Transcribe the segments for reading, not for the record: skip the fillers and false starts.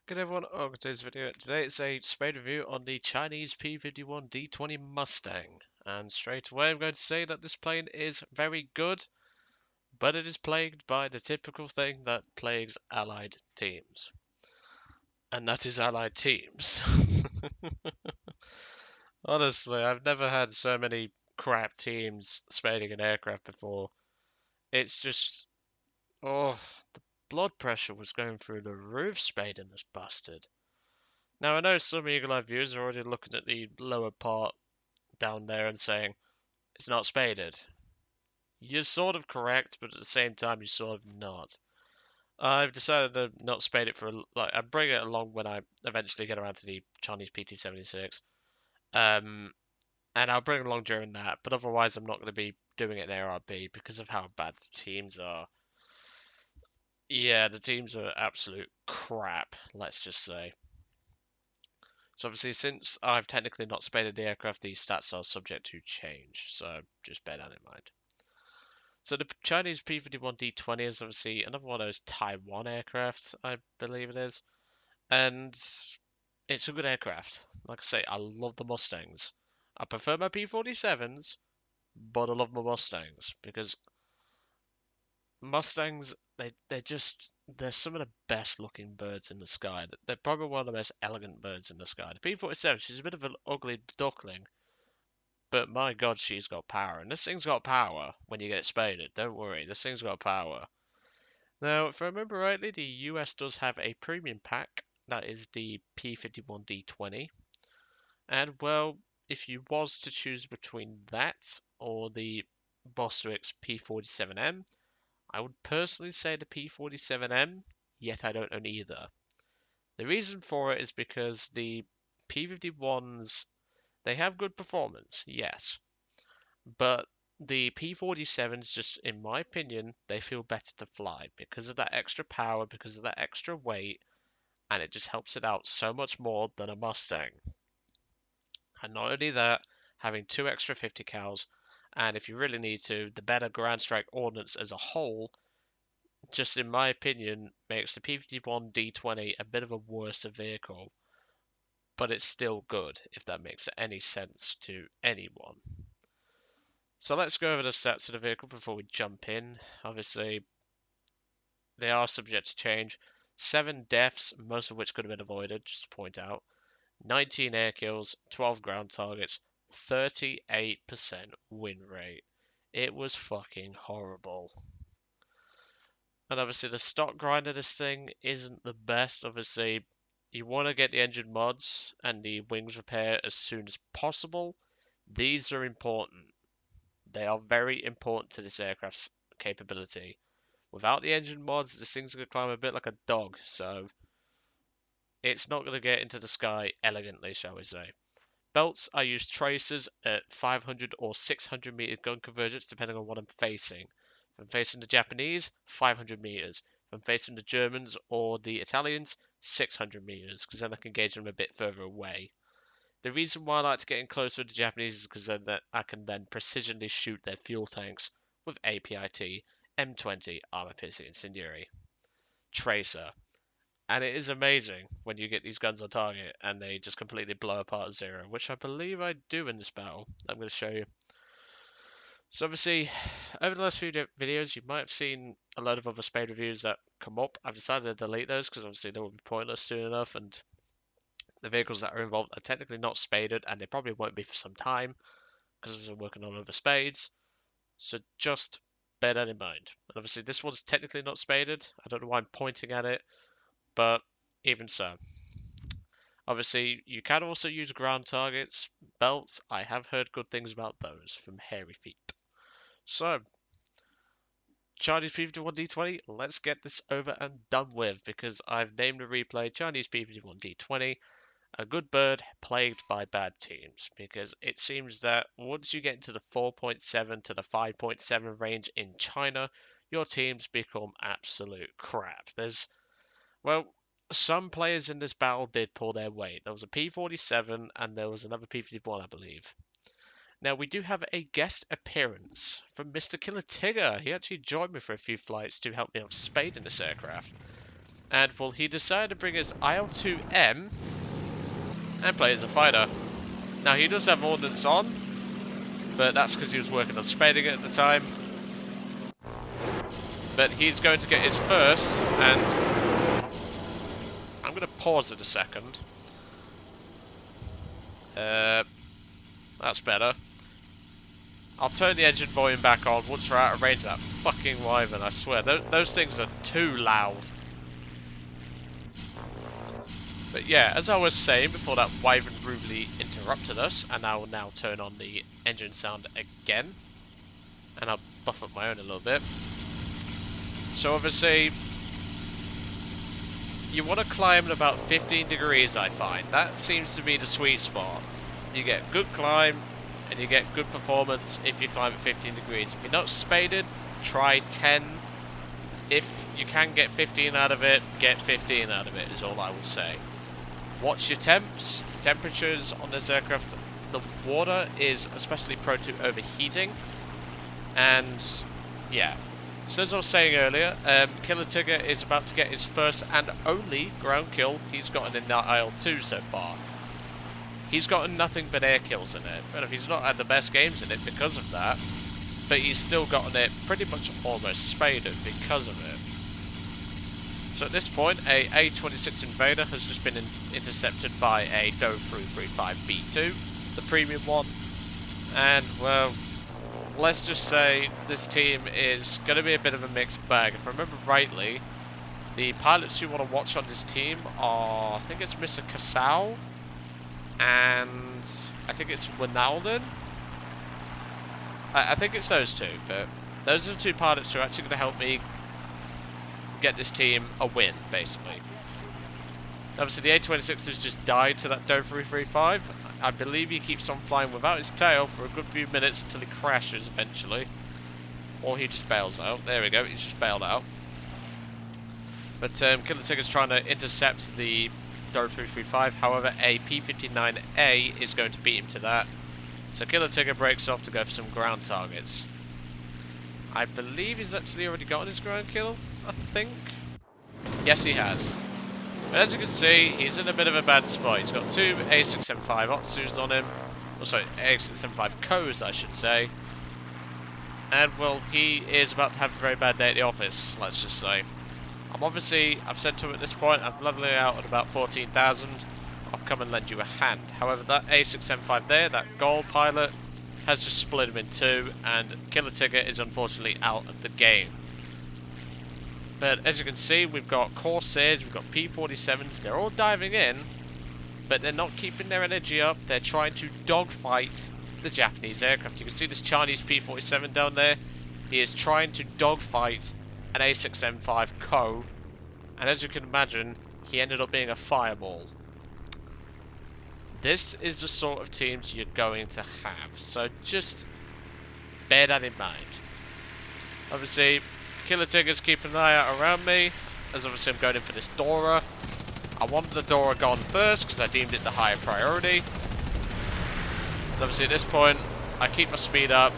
Good everyone, welcome to today's video. Today it's a Spade review on the Chinese P-51 D-20 Mustang. And straight away I'm going to say that this plane is very good, but it is plagued by the typical thing that plagues allied teams. And that is allied teams. Honestly, I've never had so many crap teams spading an aircraft before. It's just, oh, the blood pressure was going through the roof spading this bastard. Now, I know some eagle eye viewers are already looking at the lower part down there and saying, it's not spaded. You're sort of correct, but at the same time, you're sort of not. I've decided to not spade it I bring it along when I eventually get around to the Chinese PT-76. Um, and I'll bring it along during that, but otherwise, I'm not going to be doing it in ARB because of how bad the teams are. Yeah, the teams are absolute crap, let's just say. So obviously, since I've technically not spaded the aircraft, these stats are subject to change. So just bear that in mind. So the Chinese P-51 D-20 is obviously another one of those Taiwan aircraft, I believe it is. And it's a good aircraft. Like I say, I love the Mustangs. I prefer my P-47s, but I love my Mustangs because Mustangs, they're some of the best looking birds in the sky. They're probably one of the most elegant birds in the sky. The P-47, she's a bit of an ugly duckling, but my god, she's got power. And this thing's got power when you get it spaded. Don't worry, this thing's got power. Now, if I remember rightly, the US does have a premium pack. That is the P-51 D-20. And, well, if you was to choose between that or the Bostwick's P-47M, I would personally say the P-47M, yet I don't own either. The reason for it is because the P-51s, they have good performance, yes. But the P-47s, just in my opinion, they feel better to fly because of that extra power, because of that extra weight, and it just helps it out so much more than a Mustang. And not only that, having two extra 50 cals, and if you really need to, the better ground strike ordnance as a whole, just in my opinion, makes the P-51 D-20 a bit of a worse vehicle, but it's still good, if that makes any sense to anyone. So let's go over the stats of the vehicle before we jump in. Obviously, they are subject to change. 7 deaths, most of which could have been avoided, just to point out. 19 air kills, 12 ground targets, 38% win rate. It was fucking horrible. And obviously the stock grind of this thing isn't the best. Obviously, you want to get the engine mods and the wings repair as soon as possible. These are important. They are very important to this aircraft's capability. Without the engine mods, this thing's going to climb a bit like a dog, so it's not going to get into the sky elegantly, shall we say. Belts, I use tracers at 500 or 600 meter gun convergence, depending on what I'm facing. If I'm facing the Japanese, 500 meters. If I'm facing the Germans or the Italians, 600 meters, because then I can engage them a bit further away. The reason why I like to get in closer with the Japanese is because then I can then precisionally shoot their fuel tanks with APIT, M20, armor piercing incendiary, tracer. And it is amazing when you get these guns on target and they just completely blow apart at zero, which I believe I do in this battle. I'm going to show you. So obviously, over the last few videos, you might have seen a lot of other Spade reviews that come up. I've decided to delete those because obviously they will be pointless soon enough, and the vehicles that are involved are technically not spaded, and they probably won't be for some time because I'm working on other spades. So just bear that in mind. And obviously, this one's technically not spaded. I don't know why I'm pointing at it, but even so. Obviously, you can also use ground targets. Belts, I have heard good things about those from Hairy Feet. So, Chinese P-51 D-20, let's get this over and done with because I've named the replay Chinese P-51 D-20, a good bird plagued by bad teams, because it seems that once you get into the 4.7 to the 5.7 range in China, your teams become absolute crap. Well, some players in this battle did pull their weight. There was a P-47 and there was another P-51, I believe. Now, we do have a guest appearance from Mr. Killer Tigger. He actually joined me for a few flights to help me out Spade in this aircraft. And well, he decided to bring his IL-2M and play as a fighter. Now he does have ordnance on, but that's because he was working on spading it at the time. But he's going to get his first, and I'm going to pause it a second. That's better. I'll turn the engine volume back on once we're out of range of that fucking wyvern, I swear. Those things are too loud. But yeah, as I was saying before that wyvern rudely interrupted us, and I will now turn on the engine sound again. And I'll buff up my own a little bit. So obviously, you want to climb at about 15 degrees, I find. That seems to be the sweet spot. You get good climb, and you get good performance if you climb at 15 degrees. If you're not spaded, try 10. If you can get 15 out of it, get 15 out of it, is all I will say. Watch your temperatures on this aircraft. The water is especially prone to overheating. And, yeah. So as I was saying earlier, Killer Tigger is about to get his first and only ground kill he's gotten in that IL-2 so far. He's gotten nothing but air kills in it, and he's not had the best games in it because of that, but he's still gotten it pretty much almost spaded because of it. So at this point, a A-26 Invader has just been intercepted by a Do-335B2, the premium one, and well, let's just say this team is going to be a bit of a mixed bag. If I remember rightly, the pilots you want to watch on this team are, I think it's Mr. Casal, and I think it's Ronaldo. I think it's those two, but those are the two pilots who are actually going to help me get this team a win, basically. Obviously, the A-26 has just died to that Do-335. I believe he keeps on flying without his tail for a good few minutes until he crashes eventually. Or he just bails out. There we go, he's just bailed out. But Killer Tigger's trying to intercept the Do-335, however a P-51A is going to beat him to that. So Killer Tigger breaks off to go for some ground targets. I believe he's actually already gotten his ground kill, I think. Yes, he has. But as you can see, he's in a bit of a bad spot. He's got two A675 Otsus on him. Oh, sorry, A675 Ko's, I should say. And, well, he is about to have a very bad day at the office, let's just say. I've said to him at this point, I'm leveling out at about 14,000. I'll come and lend you a hand. However, that A675 there, that gold pilot, has just split him in two, and Killer Tigger is unfortunately out of the game. But as you can see, we've got Corsairs, we've got P-47s, they're all diving in, but they're not keeping their energy up, they're trying to dogfight the Japanese aircraft. You can see this Chinese P-47 down there, he is trying to dogfight an A6M5 Ko, and as you can imagine, he ended up being a fireball. This is the sort of teams you're going to have, so just bear that in mind. Obviously, Killer Tigger's keeping an eye out around me, as obviously I'm going in for this Dora. I wanted the Dora gone first, because I deemed it the higher priority. And obviously at this point, I keep my speed up,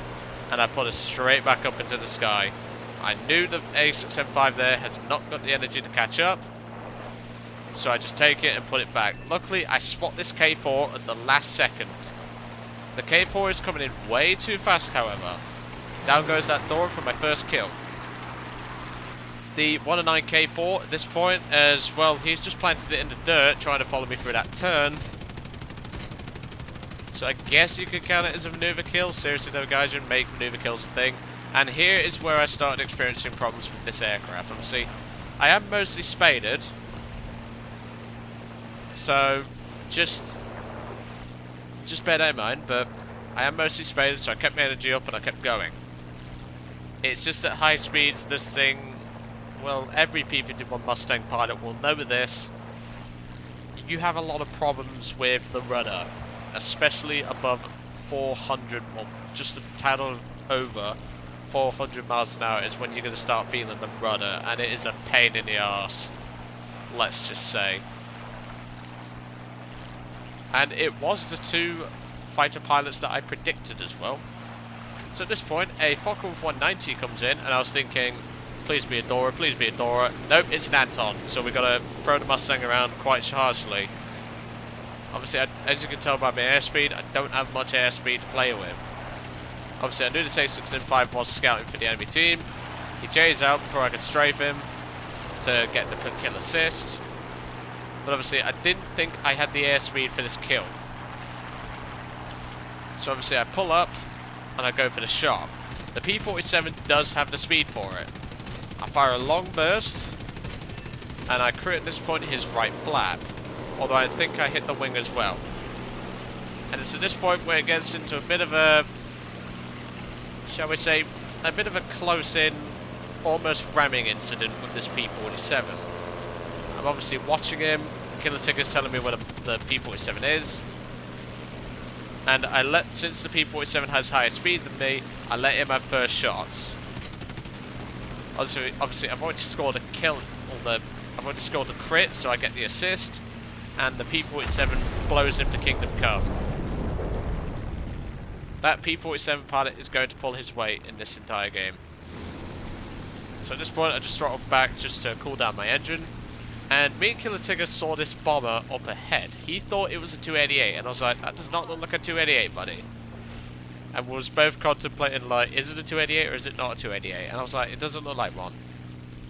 and I put it straight back up into the sky. I knew the A6M5 there has not got the energy to catch up, so I just take it and put it back. Luckily, I spot this K4 at the last second. The K4 is coming in way too fast, however. Down goes that Dora for my first kill. The 109 K4 at this point, as well, he's just planted it in the dirt, trying to follow me through that turn. So I guess you could count it as a maneuver kill. Seriously though, guys, you make maneuver kills a thing. And here is where I started experiencing problems with this aircraft. Obviously, I am mostly spaded, so just bear that in mind, but I am mostly spaded, so I kept my energy up and I kept going. It's just at high speeds, this thing, well, every P-51 Mustang pilot will know this, you have a lot of problems with the rudder, especially above 400, or just a tad over 400 miles an hour is when you're going to start feeling the rudder, and it is a pain in the arse, let's just say. And it was the two fighter pilots that I predicted as well. So at this point, a Focke-Wulf 190 comes in, and I was thinking, Please be a Dora, please be a Dora. Nope, it's an Anton, so we gotta throw the Mustang around quite harshly. Obviously, as you can tell by my airspeed, I don't have much airspeed to play with. Obviously, I knew the A6M5 was scouting for the enemy team. He J's out before I could strafe him to get the kill assist. But obviously, I didn't think I had the airspeed for this kill. So obviously, I pull up and I go for the shot. The P-47 does have the speed for it. I fire a long burst and I crit at this point his right flap. Although I think I hit the wing as well. And it's at this point where it gets into a bit of a, shall we say, a bit of a close-in, almost ramming incident with this P-47. I'm obviously watching him. Killer Tigger's telling me where the P-47 is. And since the P-47 has higher speed than me, I let him have first shots. Obviously I've already scored a kill, I've already scored a crit, so I get the assist. And the P-47 blows him to Kingdom Come. That P-47 pilot is going to pull his weight in this entire game. So at this point I just throttled back just to cool down my engine. And me and Killer Tigger saw this bomber up ahead. He thought it was a 288 and I was like, that does not look like a 288, buddy. And we was both contemplating like, is it a 288 or is it not a 288? And I was like, it doesn't look like one.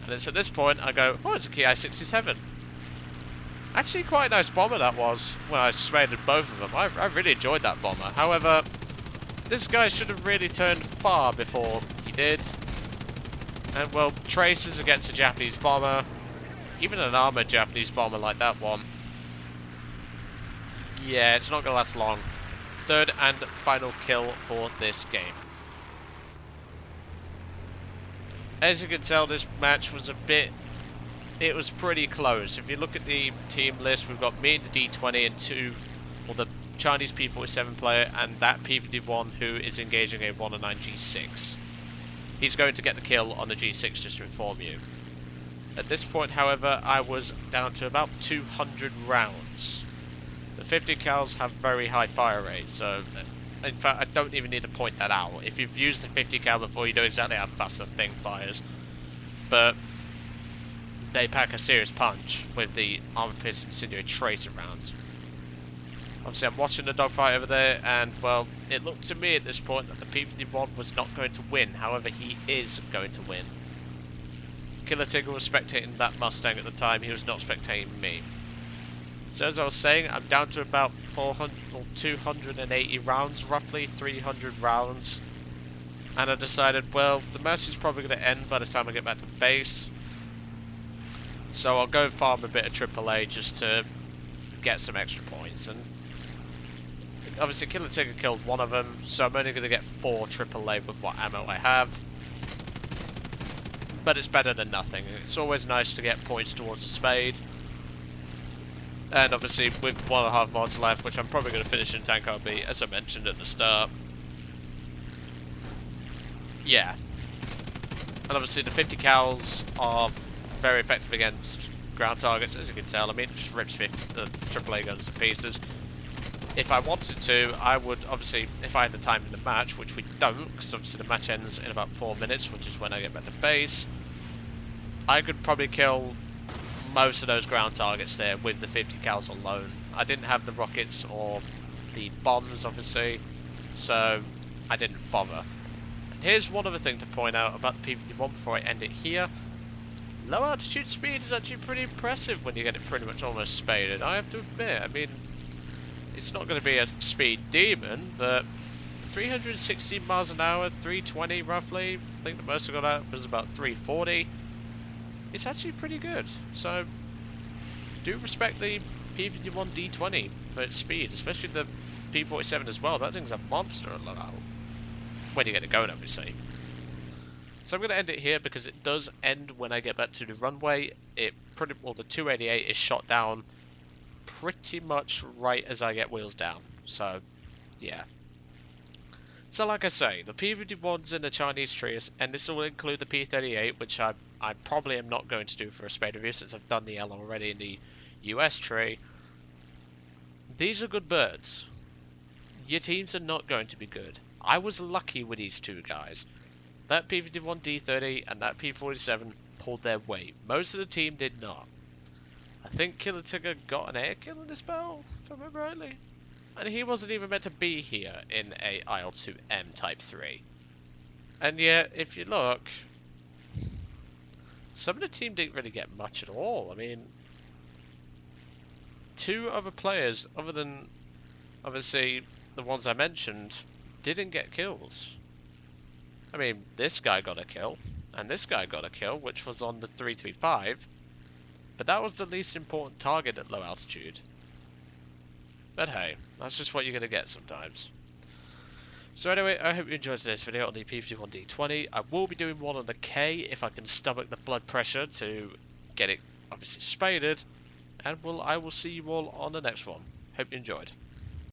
And it's at this point I go, oh, it's a Ki-67. Actually quite a nice bomber that was when I spaded both of them. I really enjoyed that bomber. However, this guy should have really turned far before he did. And well, traces against a Japanese bomber, even an armoured Japanese bomber like that one, yeah, it's not going to last long. Third and final kill for this game. As you can tell, this match was it was pretty close. If you look at the team list, we've got me and the D-20 and the Chinese P-47 player and that P-51 who is engaging a 109 G6. He's going to get the kill on the G6, just to inform you. At this point, however, I was down to about 200 rounds. The 50 cals have very high fire rate, so in fact I don't even need to point that out. If you've used the 50 cal before, you know exactly how fast the thing fires. But they pack a serious punch with the armor-piercing incendiary tracer rounds. Obviously I'm watching the dogfight over there, and well, it looked to me at this point that the P-51 was not going to win. However, he is going to win. Killer Tigger was spectating that Mustang at the time, he was not spectating me. So as I was saying, I'm down to about 400 or 280 rounds, roughly 300 rounds. And I decided, well, the match is probably going to end by the time I get back to base. So I'll go farm a bit of AAA just to get some extra points. And obviously Killer Tigger killed one of them, so I'm only going to get 4 AAA with what ammo I have. But it's better than nothing. It's always nice to get points towards a Spade. And obviously with 1.5 mods left, which I'm probably going to finish in Tank RB, as I mentioned at the start. Yeah. And obviously the 50 cals are very effective against ground targets, as you can tell. I mean, it just rips the AAA guns to pieces. If I wanted to, I would obviously, if I had the time in the match, which we don't, because obviously the match ends in about 4 minutes, which is when I get back to base, I could probably kill most of those ground targets there with the 50 cals alone. I didn't have the rockets or the bombs, obviously, so I didn't bother. And here's one other thing to point out about the P-51 before I end it here. Low altitude speed is actually pretty impressive when you get it pretty much almost spaded, I have to admit. I mean, it's not going to be a speed demon, but 360 miles an hour, 320 roughly. I think the most I got out was about 340. It's actually pretty good. So, do respect the P-51 D-20 for its speed, especially the P-47 as well. That thing's a monster when you get it going, obviously. So I'm going to end it here because it does end when I get back to the runway. The 288 is shot down pretty much right as I get wheels down. So, yeah. So like I say, the P-51's in the Chinese trees, and this will include the P-38, which I probably am not going to do for a Spade review since I've done the L already in the US tree. These are good birds. Your teams are not going to be good. I was lucky with these two guys. that P-51 D-20 and that P-47 pulled their weight. Most of the team did not. I think Killer Tigger got an air kill in this battle, if I remember rightly. And he wasn't even meant to be here in a IL-2M Type 3. And yet, if you look, some of the team didn't really get much at all. I mean, two other players, other than, obviously, the ones I mentioned, didn't get kills. I mean, this guy got a kill, and this guy got a kill, which was on the 335, but that was the least important target at low altitude. But hey, that's just what you're going to get sometimes. So anyway, I hope you enjoyed today's video on the P-51 D-20. I will be doing one on the K if I can stomach the blood pressure to get it obviously spaded. And I will see you all on the next one. Hope you enjoyed.